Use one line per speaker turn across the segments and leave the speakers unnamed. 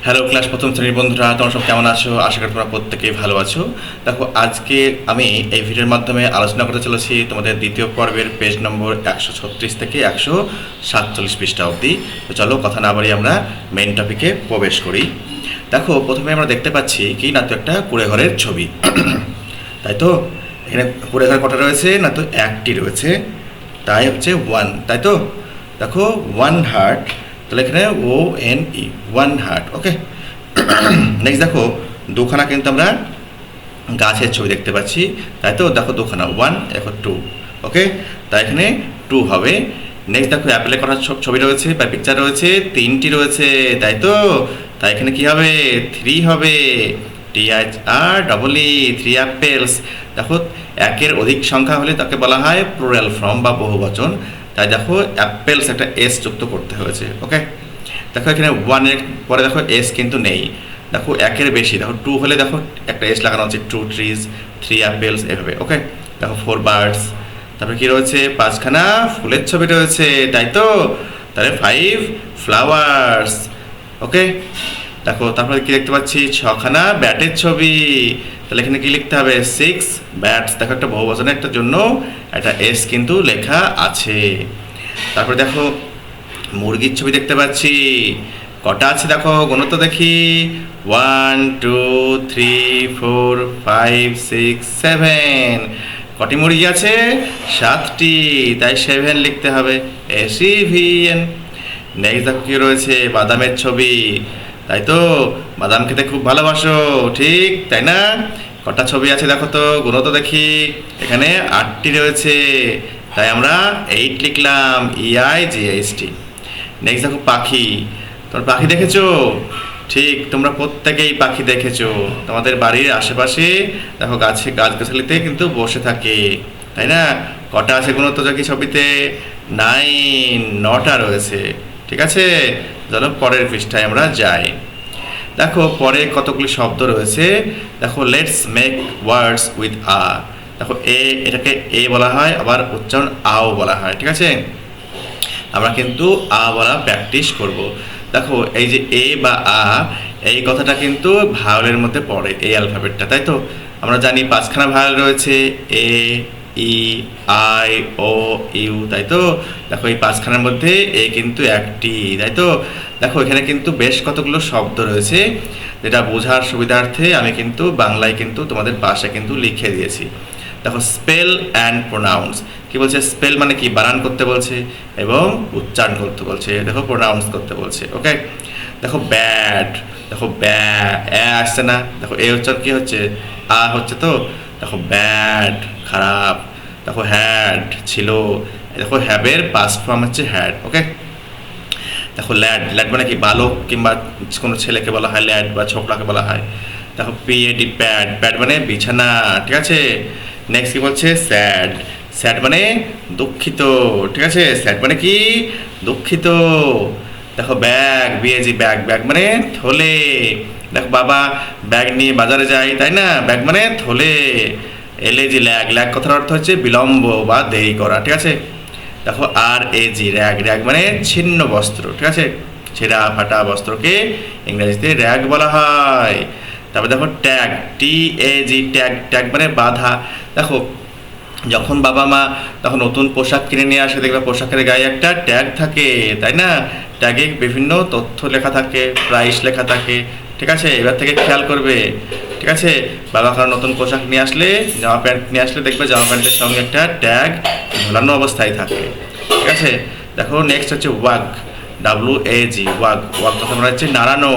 Hello class প্রথম শ্রেণীর বন্ধুরা, তোমরা সব কেমন আছো? আশা করি তোমরা প্রত্যেকেই ভালো আছো। দেখো, আজকে আমি এই ভিডিওর মাধ্যমে আলোচনা করতে চলেছি তোমাদের দ্বিতীয় পর্বের পেজ নম্বর 136 থেকে 147 পৃষ্ঠা অবধি। তো চলো কথা না বাড়িয়ে আমরা মেইন টপিকে প্রবেশ করি। দেখো, প্রথমে আমরা দেখতে পাচ্ছি কি না, তো একটা কুঁড়ে ঘরের ছবি তাই তো। এখানে কুঁড়ে ঘর কটা রয়েছে? না তো একটি রয়েছে, তাই হচ্ছে ওয়ান, তাই তো। দেখো, ওয়ান হার্ট, তাহলে এখানে ONE, ওয়ান হার্ট। ওকে, নেক্সট দেখো, দুখানা কিন্তু আমরা গাছের ছবি দেখতে পাচ্ছি, তাই তো। দেখো দুখানা, ওয়ান, দেখো টু। ওকে, তাই এখানে টু হবে। নেক্সট দেখো, অ্যাপেলের কটা ছবি রয়েছে বা পিকচার রয়েছে? তিনটি রয়েছে, তাই তো। তাই এখানে কি হবে? থ্রি হবে। THREE, three apples. দেখো, একের অধিক সংখ্যা হলে তাকে বলা হয় প্লুরাল ফর্ম বা বহুবচন। তাই দেখো, অ্যাপেলস একটা এস যুক্ত করতে হয়েছে। ওকে, দেখো এখানে ওয়ানের পরে দেখো এস কিন্তু নেই। দেখো একের বেশি, দেখো টু হলে দেখো একটা এস লাগানো হচ্ছে, টু ট্রিজ, থ্রি অ্যাপেলস, এভাবে। ওকে, দেখো ফোর বার্ডস, তারপরে কি রয়েছে? পাঁচখানা ফুলের ছবি রয়েছে, তাই তো। তাহলে ফাইভ ফ্লাওয়ার্স। ওকে, দেখো তারপরে কি দেখতে পাচ্ছি? ছখানা ব্যাটের ছবি, তাহলে এখানে কি লিখতে হবে? Six bats. দেখো একটা বহুবচনের একটা জন্য একটা এস কিন্তু লেখা আছে। তারপরে দেখো, মুরগির ছবি দেখতে পাচ্ছি, কটা আছে দেখো, গুনো তো দেখি। 1 2 3 4 5 6 7। কটি মুরগি আছে? 7টি, তাই 7 লিখতে হবে, SEVEN। নেক্সট দেখো কি রয়েছে? বাদামের ছবি, তাই তো। বাদাম খেতে খুব ভালোবাসো, ঠিক তাই না? কটা ছবি আছে দেখো তো, গুনো তো দেখি। এখানে 8টি রয়েছে, তাই আমরা 8 লিখলাম, EIGHT। নেক্সট দেখো পাখি, তোমরা পাখি দেখেছো? ঠিক, তোমরা প্রত্যেকেই পাখি দেখেছো। তোমাদের বাড়ির আশেপাশে দেখো গাছগাছালিতে কিন্তু বসে থাকে, তাই না? কটা আছে গুলো তো দেখি ছবিতে? 9, 9টা রয়েছে। ঠিক আছে, চলো পরের পৃষ্ঠায় আমরা যাই। দেখো পরে কতগুলি শব্দ রয়েছে। দেখো, let's make words with a. দেখো এটাকে এ বলা হয়, আবার উচ্চারণ আও বলা হয়। ঠিক আছে, আমরা কিন্তু আ বলা প্র্যাকটিস করব। দেখো এই যে এ বা আ, এই কথাটা কিন্তু ভাওয়ালের মধ্যে পড়ে, এই অ্যালফাবেটটা, তাই তো। আমরা জানি পাঁচখানা ভাওয়াল রয়েছে, এ, ই, আই, ও, ইউ, তাই তো। দেখো এই পাঁচখানার মধ্যে এ কিন্তু একটি, তাই তো। দেখো এখানে কিন্তু বেশ কতগুলো শব্দ রয়েছে, যেটা বোঝার সুবিধার্থে আমি কিন্তু বাংলায় কিন্তু তোমাদের পাশে কিন্তু লিখে দিয়েছি। দেখো, স্পেল অ্যান্ড প্রোনাউন্স। কি বলছে? স্পেল মানে কি? বানান করতে বলছে, এবং উচ্চারণ করতে বলছে। দেখো প্রোনাউন্স করতে বলছে। ওকে, দেখো ব্যাড, দেখো আসছে না, দেখো এ উচ্চারণ কি হচ্ছে? আ হচ্ছে তো। দেখো ব্যাড, খারাপ। দেখো হ্যাড, ছিল। দেখো হ্যাভের পাস্ট ফর্ম হচ্ছে হ্যাড। ওকে, দেখো ল্যাড, ল্যাড মানে কি? বালক কিংবা কোনো ছেলেকে বলা হয় ল্যাড, বা ছোকরাকে বলা হয়। দেখো PAD, প্যাড, প্যাড মানে বিছানা। ঠিক আছে, নেক্সট কি বলছে? স্যাড, স্যাড মানে দুঃখিত। ঠিক আছে, স্যাড মানে কি? দুঃখিত। দেখো ব্যাগ, BAG, ব্যাগ, ব্যাগ মানে থলে। দেখো বাবা ব্যাগ নিয়ে বাজারে যায়, তাই না? ব্যাগ মানে থলে। LAG, ল্যাগ, ল্যাগ কথার অর্থ হচ্ছে বিলম্ব বা দেরি করা। ঠিক আছে, দেখো RAG, র্যাগ, র্যাগ মানে ছিন্ন বস্ত্র। ঠিক আছে, ছেঁড়া ফাটা বস্ত্রকে ইংরেজিতে র্যাগ বলা হয়। তারপর দেখো ট্যাগ, TAG, ট্যাগ, ট্যাগ মানে বাধা। দেখো যখন বাবা মা তখন নতুন পোশাক কিনে নিয়ে আসে, দেখবে পোশাকের গায়ে একটা ট্যাগ থাকে, তাই না? ট্যাগে বিভিন্ন তথ্য লেখা থাকে, প্রাইস লেখা থাকে। ঠিক আছে, এবার থেকে খেয়াল করবে। ঠিক আছে, বাবা কারণ নতুন পোশাক নিয়ে আসলে, জামা প্যান্ট নিয়ে আসলে দেখবে জামা প্যান্টের সঙ্গে একটা ট্যাগ ঝোলানো অবস্থায় থাকে। ঠিক আছে, দেখো নেক্সট হচ্ছে ওয়াগ, WAG, ওয়াগ, ওয়াগ কথা বলা হচ্ছে নাড়ানো।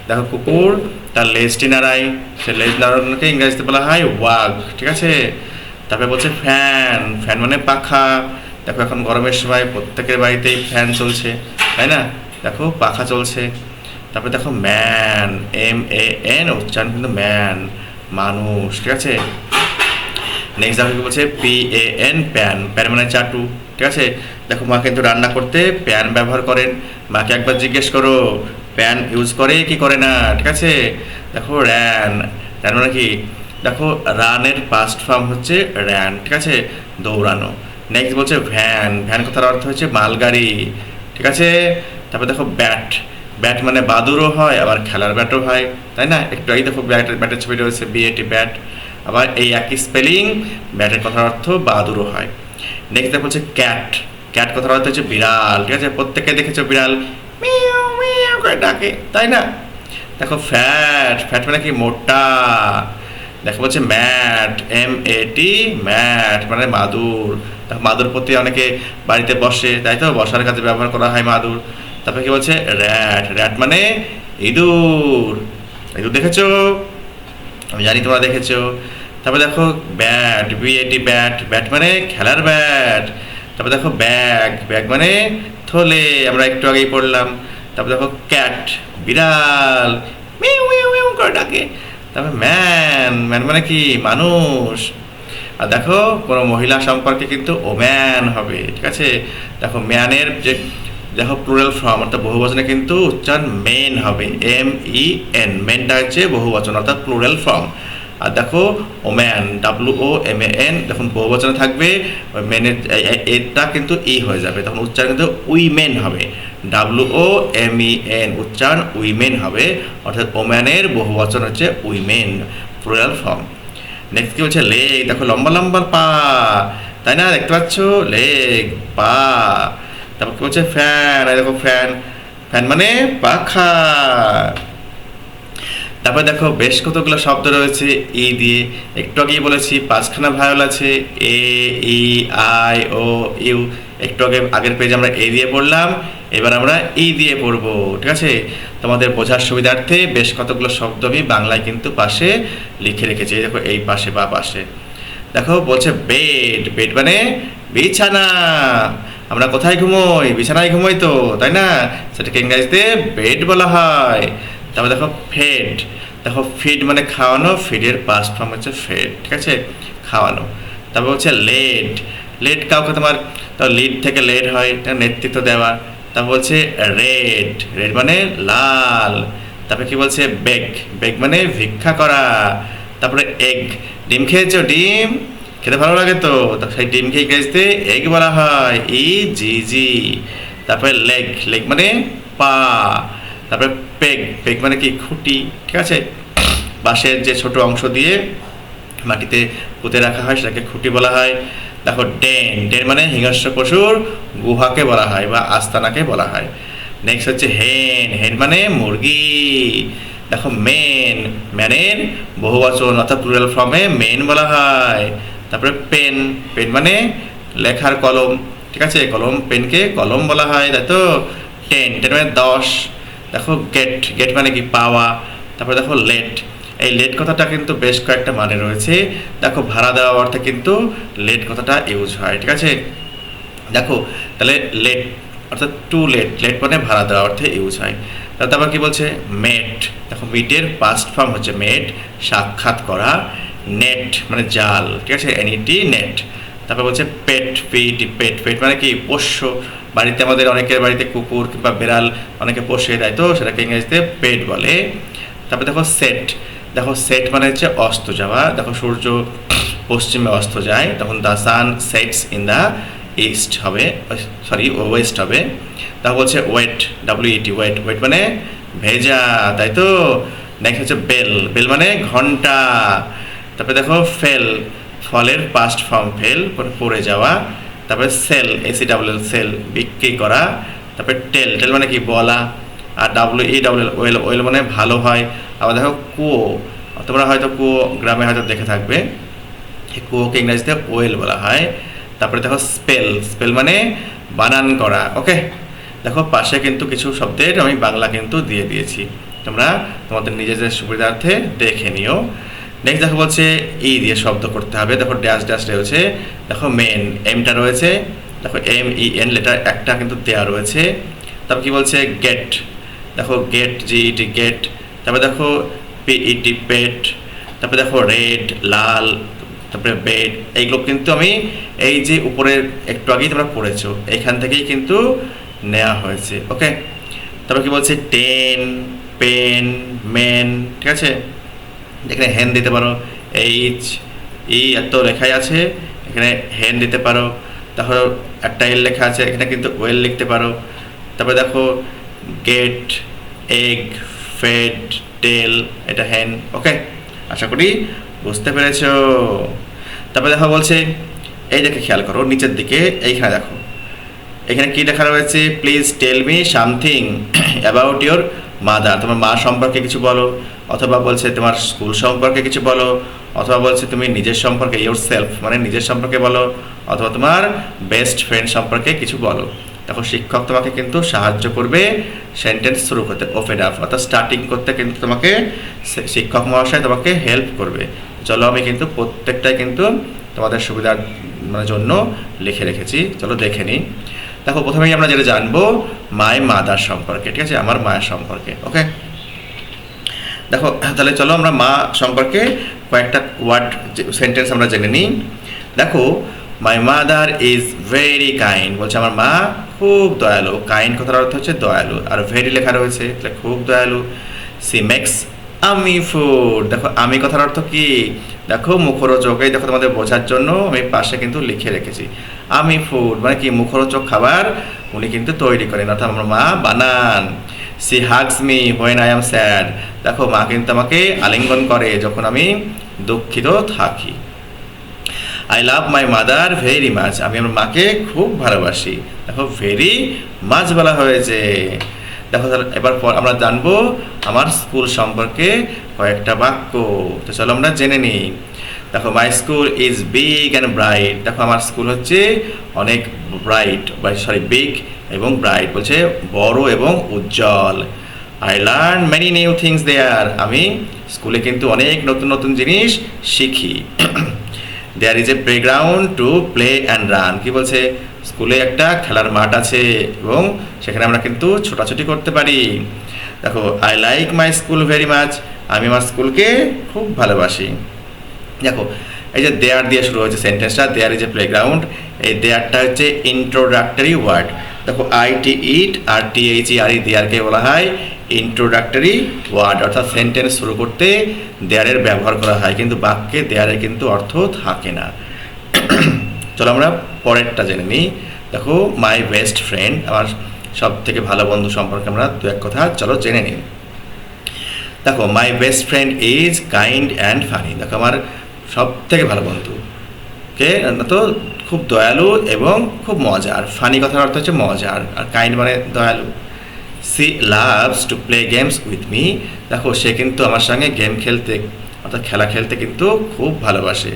দেখো কুকুর তার লেজটি নাড়ায়, সে লেজ নাড়ানোকে ইংরেজিতে বলা হয় ওয়াগ। ঠিক আছে, তারপরে বলছে ফ্যান, ফ্যান মানে পাখা। দেখো এখন গরমের সময় প্রত্যেকের বাড়িতেই ফ্যান চলছে, তাই না? দেখো পাখা চলছে। তারপরে দেখো ম্যান, MAN, উচ্চারণ কিন্তু ম্যান, মানুষ। ঠিক আছে, নেক্সট দেখো কি বলছে? PAN, প্যান, প্যান মানে চাটু। ঠিক আছে, দেখো মা কিন্তু রান্না করতে প্যান ব্যবহার করেন। মাকে একবার জিজ্ঞেস করো, প্যান ইউজ করে কি করে না? ঠিক আছে, দেখো র্যান, র্যান মানে কি? দেখো রানের পাস্ট ফর্ম হচ্ছে র্যান। ঠিক আছে, দৌড়ানো। নেক্সট বলছে ভ্যান, ভ্যান কথার অর্থ হচ্ছে মালগাড়ি। ঠিক আছে, তারপর দেখো ব্যাট, ব্যাট মানে বাদুরও হয়, আবার খেলার ব্যাটও হয়, তাই না? একটু আগে দেখো ব্যাটের ছবি রয়েছে, BAT ব্যাট। আবার এই একই স্পেলিং, ব্যাটের কথার অর্থ বাদুরও হয়। নেক্সট দেখো হচ্ছে ক্যাট। ক্যাট কথার অর্থ হচ্ছে বিড়াল, ঠিক আছে? প্রত্যেকে দেখেছো বিড়াল মিয়াও মিয়াও করে ডাকে, তাই না? দেখো ফ্যাট। ফ্যাট মানে কি? মোটা। দেখো বলছে ম্যাট, MAT ম্যাট মানে মাদুর। দেখো মাদুর প্রতি অনেকে বাড়িতে বসে, তাই তো? বসার কাজে ব্যবহার করা হয় মাদুর। তারপরে কি বলছে? র্যাট। র্যাট মানে ইঁদুর। ইঁদুর দেখেছো? আমি জানি তোমরা দেখেছো। তারপরে দেখো ব্যাট, BAT ব্যাট। ব্যাট মানে খেলার ব্যাট। তারপর দেখো ব্যাগ। ব্যাগ মানে থলে, আমরা একটু আগেই পড়লাম। তারপর দেখো ক্যাট, বিড়াল মিউ মিউ মিউ করে ডাকে। তারপর ম্যান। ম্যান মানে কি? মানুষ। আর দেখো কোনো মহিলা সম্পর্কে কিন্তু ওম্যান হবে, ঠিক আছে? দেখো ম্যানের যে দেখো প্লুরাল ফর্ম অর্থাৎ বহুবচনে কিন্তু উচ্চারণ মেন হবে, MEN। মেনটা হচ্ছে বহুবচন অর্থাৎ প্লুরাল ফর্ম। আর দেখো ওম্যান, WOMAN যখন বহুবচনে থাকবে, মেনের এটা কিন্তু হয়ে যাবে, তখন উচ্চারণ কিন্তু উইমেন হবে, WOMEN উচ্চারণ উইমেন হবে, অর্থাৎ ওম্যানের বহুবচন হচ্ছে উইমেন, প্লুরাল ফর্ম। নেক্সট কি হচ্ছে? লেগ। দেখো লম্বা লম্বা পা, তাই না? দেখতে পাচ্ছ? লেগ, পা। তারপর কি হচ্ছে? ফ্যান। এই দেখো ফ্যান। ফ্যান মানে পাখা। তারপরে দেখো বেশ কতগুলো শব্দ রয়েছে দিয়ে। একটু আগেই বলেছি 5খানা ভায়োল আছে, AEIOU। একটু আগের পেজে আমরা দিয়ে পড়লাম, এবার আমরা দিয়ে পড়বো, ঠিক আছে? তোমাদের বোঝার সুবিধার্থে বেশ কতগুলো শব্দ আমি বাংলায় কিন্তু পাশে লিখে রেখেছি। দেখো এই পাশে বা পাশে দেখো বলছে বেড। বেড মানে বিছানা। আমরা কোথায় ঘুমোই? বিছানায় ঘুমোই তো, তাই না? সেটাকে ইংরেজিতে বেড বলা হয়। তারপর দেখো ফেড। দেখো ফিড মানে খাওয়ানো, ফিডের পাস্ট ফর্ম হচ্ছে ফেড, ঠিক আছে? খাওয়ানো। তারপর হচ্ছে লেড। লেড কাউকে তোমার তো লিড থেকে লেড হয়, এটা নেতৃত্ব দেওয়া। তারপর বলছে রেড। রেড মানে লাল। তারপরে কি বলছে? বেগ। বেগ মানে ভিক্ষা করা। তারপরে এগ। ডিম খেয়েছো? ডিম খেতে ভালো লাগে তো, সেই ডিমকে ইংরেজিতে এগ বলা হয়, EGG। তারপরে লেগ। লেগ মানে পা। তারপরে পেগ। পেগ মানে কি? খুঁটি, ঠিক আছে? বাঁশের যে ছোট অংশ দিয়ে মাটিতে পুঁতে রাখা হয় সেটাকে খুঁটি বলা হয়। দেখো ডেন। ডেন মানে হিংস্র পশুর গুহাকে বলা হয় বা আস্তানাকে বলা হয়। নেক্সট হচ্ছে হেন। হেন মানে মুরগি। দেখো মেন। ম্যানের বহুবচন অর্থাৎ প্লুরাল ফর্মে মেন বলা হয়। তারপরে পেন। পেন মানে লেখার কলম, ঠিক আছে? কলম, পেনকে কলম বলা হয়, তাই তো? 10। 10 মানে 10। দেখো গেট। গেট মানে কি? পাওয়া। তারপরে দেখো লেট। এই লেট কথাটা কিন্তু বেশ কয়েকটা মানে রয়েছে। দেখো ভাড়া দেওয়া অর্থে কিন্তু লেট কথাটা ইউজ হয়, ঠিক আছে? দেখো তাহলে লেট অর্থাৎ টু লেট। লেট মানে ভাড়া দেওয়া অর্থে ইউজ হয়। তারপর কি বলছে? মেট। দেখো মিটের পাস্ট ফর্ম হচ্ছে মেট, সাক্ষাৎ করা। নেট মানে জাল, ঠিক আছে? NET net. তারপর বলছে পেট। পেট। পেট মানে কি? পোষ্য। বাড়িতে আমাদের অনেকের বাড়িতে কুকুর কিংবা বিড়াল অনেকে পোষে, তাই তো? সেটাকে ইংরেজিতে পেট বলে। তারপর দেখো সেট। দেখো সেট মানে হচ্ছে অস্ত যাওয়া। দেখো সূর্য পশ্চিমে অস্ত যায়, তখন the sun sets in the east হবে, সরি ওয়েস্ট হবে। তারপর বলছে ওয়েট, WET ওয়েট। ওয়েট মানে ভেজা, তাই তো? নেক্সট হচ্ছে বেল। বেল মানে ঘন্টা। তারপরে দেখো ফেল। ফলের পাস্ট ফর্ম ফেল, পড়ে যাওয়া। তারপরে সেল, SELL সেল, বিক্রি করা। তারপরে টেল। টেল মানে কি? বলা। আর WELL ওয়েল। ওয়েল মানে ভালো হয়। আবার দেখো কুয়ো। তোমরা হয়তো কুয়ো গ্রামে হয়তো দেখে থাকবে, এই কুয়োকে ইংরেজিতে ওয়েল বলা হয়। তারপরে দেখো স্পেল। স্পেল মানে বানান করা, ওকে? দেখো পাশে কিন্তু কিছু শব্দের আমি বাংলা কিন্তু দিয়ে দিয়েছি, তোমরা তোমাদের নিজেদের সুবিধার্থে দেখে নিও। নেক্সট দেখো বলছে দিয়ে শব্দ করতে হবে। দেখো ড্যাশ ড্যাশ রয়েছে। দেখো মেন। এমটা রয়েছে। দেখো MEN লেটার একটা কিন্তু দেওয়া রয়েছে। তারপর কি বলছে? গেট। দেখো গেট, GET গেট। তারপরে দেখো PET পেট। তারপরে দেখো রেড, লাল। তারপরে বেড। এইগুলো কিন্তু আমি এই যে উপরের একটু আগেই তোমরা পড়েছো, এইখান থেকেই কিন্তু নেওয়া হয়েছে, ওকে? তারপর কি বলছে? টেন, পেন, মেন, ঠিক আছে? এখানে হ্যান দিতে পারো, এত লেখাই আছে, এখানে হ্যান দিতে পারো। তারপর একটা লেখা আছে, এখানে কিন্তু ওয়েল লিখতে পারো। তারপরে দেখো গেট, এগ, ফেড, টেল, এটা হ্যান। ওকে, আশা করি বুঝতে পেরেছো। তারপরে দেখো বলছে, এই দেখে খেয়াল করো নিচের দিকে, এইখানে দেখো এখানে কি লেখা রয়েছে, please tell me something about your mother, তোমার মা সম্পর্কে কিছু বলো, অথবা বলছে তোমার স্কুল সম্পর্কে কিছু বলো, অথবা বলছে তুমি নিজের সম্পর্কে, ইয়োর সেলফ মানে নিজের সম্পর্কে বলো, অথবা তোমার বেস্ট ফ্রেন্ড সম্পর্কে কিছু বলো। দেখো শিক্ষক তোমাকে কিন্তু সাহায্য করবে সেন্টেন্স শুরু করতে, ওপেন আপ অর্থাৎ স্টার্টিং করতে কিন্তু তোমাকে শিক্ষক মহাশয় তোমাকে হেল্প করবে। চলো আমি কিন্তু প্রত্যেকটাই কিন্তু তোমাদের সুবিধার মানে জন্য লিখে রেখেছি, চলো দেখে নিই। দেখো প্রথমেই আমরা যেটা জানবো মাই মাদার সম্পর্কে, ঠিক আছে, আমার মায়ের সম্পর্কে। ওকে, দেখো তাহলে চলো আমরা মা সম্পর্কে কয়েকটা ওয়ার্ড সেন্টেন্স আমরা জেনে নিই। দেখো my mother is very kind, বলছে আমার মা খুব দয়ালু। কাইন্ড কথার অর্থ হচ্ছে দয়ালু, আর ভেরি লেখা রয়েছে, তাহলে খুব দয়ালু। সি মেক্স আমি ফুড, দেখো আমি কথার অর্থ কি, দেখো মুখরোচক, এই দেখো তোমাদের বোঝার জন্য আমি পাশে কিন্তু লিখে রেখেছি। আমি ফুড মানে কি, মুখরোচক খাবার উনি কিন্তু তৈরি করেন, অর্থাৎ আমার মা বানান। She hugs me when I am sad, দেখো মা কিন্তু আমাকে আলিঙ্গন করে যখন আমি দুঃখিত থাকি। I love my mother very much, আমি আমার মাকে খুব ভালোবাসি। দেখো ভেরি মাচ বলা হয়েছে। দেখো এবার আমরা জানবো আমার স্কুল সম্পর্কে কয়েকটা বাক্য, তো চলো আমরা জেনে নিই। দেখো my school is big and bright, দেখো আমার স্কুল হচ্ছে অনেক ব্রাইট, বিগ এবং ব্রাইট বলছে বড় এবং উজ্জ্বল। I learn many new things there, আমি স্কুলে কিন্তু অনেক নতুন নতুন জিনিস শিখি। There is a playground to play and run, কি বলছে স্কুলে একটা খেলার মাঠ আছে এবং সেখানে আমরা কিন্তু ছোটাছুটি করতে পারি। দেখো I like my school very much, আমি আমার স্কুলকে খুব ভালোবাসি। দেখো এই যে দেয়ার দিয়ে শুরু হয়েছে সেন্টেন্সটা, দেয়ার ইজ এ প্লেগ্রাউন্ড, এই দেয়ারটা হচ্ছে ইন্ট্রোডাক্টরি ওয়ার্ড। দেখো ITET আর THERE দেয়ারকে বলা হয় ইন্ট্রোডাক্টরি ওয়ার্ড, অর্থাৎ সেন্টেন্স শুরু করতে দেয়ারের ব্যবহার করা হয়, কিন্তু বাক্যে দেয়ারের কিন্তু অর্থ থাকে না। চলো আমরা পরেরটা জেনে নিই। দেখো মাই বেস্ট ফ্রেন্ড, আমার সব থেকে ভালো বন্ধু সম্পর্কে আমরা দু এক কথা চলো জেনে নিই। দেখো my best friend is kind and funny, দেখো আমার সব থেকে ভালো বন্ধু কে তো খুব দয়ালু এবং খুব মজার। ফানি কথার অর্থ হচ্ছে মজার, আর কাইন্ড মানে দয়ালু। C loves to play games with me, দেখো সে কিন্তু আমার সঙ্গে গেম খেলতে অর্থাৎ খেলা খেলতে কিন্তু খুব ভালোবাসে।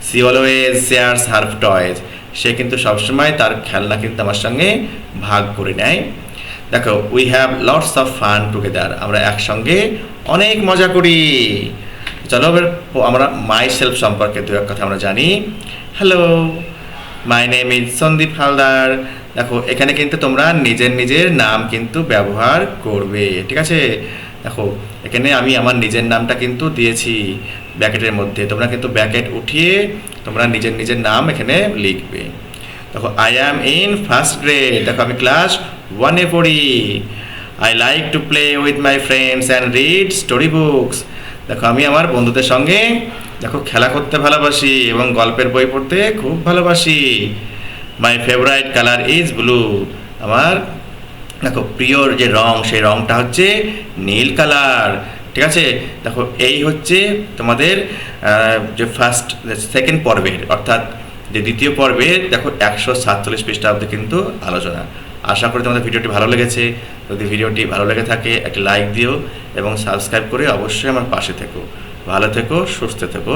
সি অলওয়েজ শেয়ারস হার টয়েজ, সে কিন্তু সবসময় তার খেলনা কিন্তু আমার সঙ্গে ভাগ করে নেয়। দেখো we have lots of fun together, আমরা একসঙ্গে অনেক মজা করি। চলো এবার আমরা মাই সেলফ সম্পর্কে দু এক কথা আমরা জানি। Hello my name is Sandeep Haldar, দেখো এখানে কিন্তু তোমরা নিজের নিজের নাম কিন্তু ব্যবহার করবে, ঠিক আছে। দেখো এখানে আমি আমার নিজের নামটা কিন্তু দিয়েছি ব্র্যাকেটের মধ্যে, তোমরা কিন্তু ব্র্যাকেট উঠিয়ে তোমরা নিজের নিজের নাম এখানে লিখবে। দেখো I am in first grade, দেখো আমি ক্লাস 1-এ পড়ি। I like to play with my friends and read story books, দেখো আমি আমার বন্ধুদের সঙ্গে দেখো খেলা করতে ভালোবাসি এবং গল্পের বই পড়তে খুব ভালোবাসি। My favourite colour is blue, আমার দেখো প্রিয় যে রং সেই রংটা হচ্ছে নীল কালার, ঠিক আছে। দেখো এই হচ্ছে তোমাদের যে সেকেন্ড পর্বের অর্থাৎ যে দ্বিতীয় পর্বের দেখো 147 পৃষ্ঠা অবধি কিন্তু আলোচনা। আশা করি তোমাদের ভিডিওটি ভালো লেগেছে। যদি ভিডিওটি ভালো লেগে থাকে একটি লাইক দিও এবং সাবস্ক্রাইব করে অবশ্যই আমার পাশে থেকো। ভালো থেকো, সুস্থ থেকো।